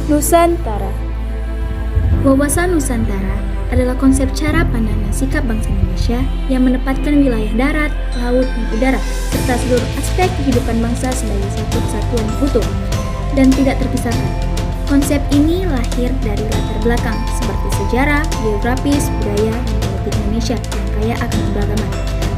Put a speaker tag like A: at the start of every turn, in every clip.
A: Nusantara.
B: Wawasan Nusantara adalah konsep cara pandang dan sikap bangsa Indonesia yang menempatkan wilayah darat, laut, dan udara, serta seluruh aspek kehidupan bangsa sebagai satu kesatuan utuh dan tidak terpisahkan. Konsep ini lahir dari latar belakang seperti sejarah, geografis, budaya, dan politik Indonesia yang kaya akan keberagaman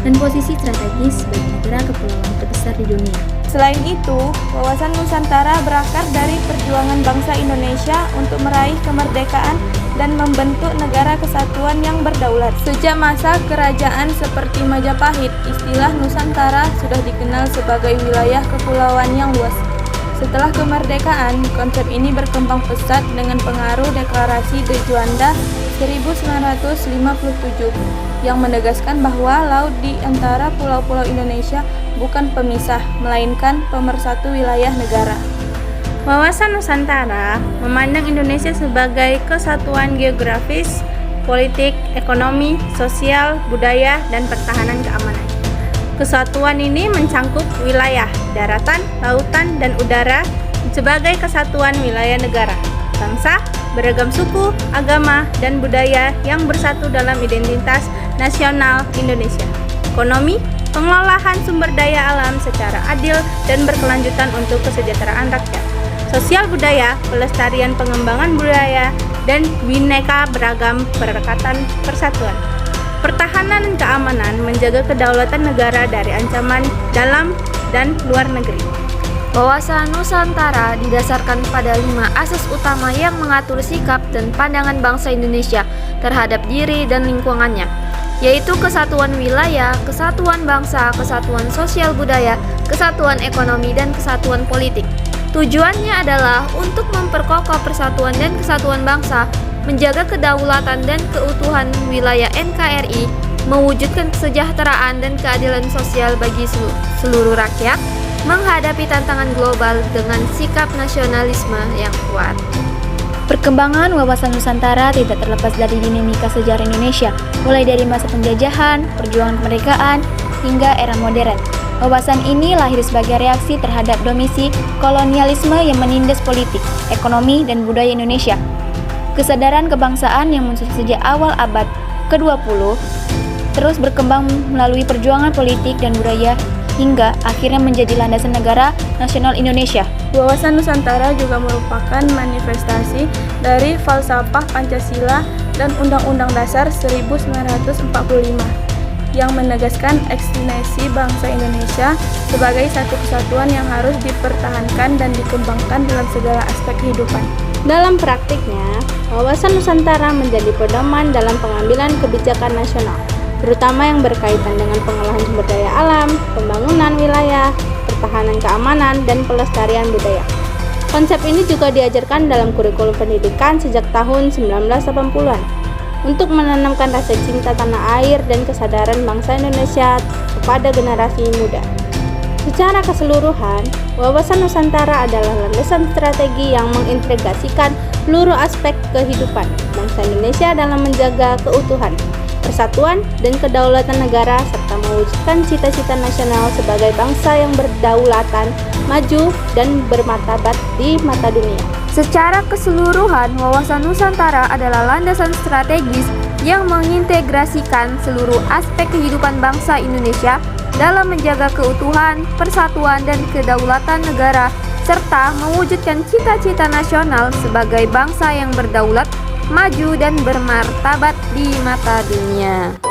B: dan posisi strategis sebagai negara kepulauan terbesar di dunia.
A: Selain itu, wawasan Nusantara berakar dari perjuangan bangsa Indonesia untuk meraih kemerdekaan dan membentuk negara kesatuan yang berdaulat. Sejak masa kerajaan seperti Majapahit, istilah Nusantara sudah dikenal sebagai wilayah kepulauan yang luas. Setelah kemerdekaan, konsep ini berkembang pesat dengan pengaruh Deklarasi de Juanda 1957 yang menegaskan bahwa laut di antara pulau-pulau Indonesia bukan pemisah, melainkan pemersatu wilayah negara.
C: Wawasan Nusantara memandang Indonesia sebagai kesatuan geografis, politik, ekonomi, sosial, budaya, dan pertahanan keamanan. Kesatuan ini mencangkup wilayah daratan, lautan, dan udara sebagai kesatuan wilayah negara, bangsa, beragam suku, agama, dan budaya yang bersatu dalam identitas nasional Indonesia. Ekonomi, pengelolaan sumber daya alam secara adil dan berkelanjutan untuk kesejahteraan rakyat. Sosial budaya, pelestarian pengembangan budaya, dan bineka beragam perekatan persatuan. Pertahanan dan keamanan, menjaga kedaulatan negara dari ancaman dalam dan luar negeri.
D: Wawasan Nusantara didasarkan pada 5 asas utama yang mengatur sikap dan pandangan bangsa Indonesia terhadap diri dan lingkungannya, yaitu kesatuan wilayah, kesatuan bangsa, kesatuan sosial budaya, kesatuan ekonomi, dan kesatuan politik. Tujuannya adalah untuk memperkokoh persatuan dan kesatuan bangsa, menjaga kedaulatan dan keutuhan wilayah NKRI, mewujudkan kesejahteraan dan keadilan sosial bagi seluruh rakyat, menghadapi tantangan global dengan sikap nasionalisme yang kuat.
B: Perkembangan wawasan Nusantara tidak terlepas dari dinamika sejarah Indonesia, mulai dari masa penjajahan, perjuangan kemerdekaan, hingga era modern. Wawasan ini lahir sebagai reaksi terhadap domisi kolonialisme yang menindas politik, ekonomi, dan budaya Indonesia. Kesadaran kebangsaan yang muncul sejak awal abad ke-20 terus berkembang melalui perjuangan politik dan budaya hingga akhirnya menjadi landasan negara nasional Indonesia.
A: Wawasan Nusantara juga merupakan manifestasi dari falsafah Pancasila dan Undang-Undang Dasar 1945 yang menegaskan eksistensi bangsa Indonesia sebagai satu kesatuan yang harus dipertahankan dan dikembangkan dalam segala aspek kehidupan.
C: Dalam praktiknya, wawasan Nusantara menjadi pedoman dalam pengambilan kebijakan nasional, terutama yang berkaitan dengan pengolahan sumber daya alam, pembangunan wilayah, pertahanan keamanan, dan pelestarian budaya. Konsep ini juga diajarkan dalam kurikulum pendidikan sejak tahun 1980-an untuk menanamkan rasa cinta tanah air dan kesadaran bangsa Indonesia kepada generasi muda. Secara keseluruhan, wawasan Nusantara adalah landasan strategi yang mengintegrasikan seluruh aspek kehidupan bangsa Indonesia dalam menjaga keutuhan, persatuan, dan kedaulatan negara serta mewujudkan cita-cita nasional sebagai bangsa yang berdaulatan, maju, dan bermartabat di mata dunia.
D: Secara keseluruhan, wawasan Nusantara adalah landasan strategis yang mengintegrasikan seluruh aspek kehidupan bangsa Indonesia dalam menjaga keutuhan, persatuan, dan kedaulatan negara, serta mewujudkan cita-cita nasional sebagai bangsa yang berdaulat, maju, dan bermartabat di mata dunia.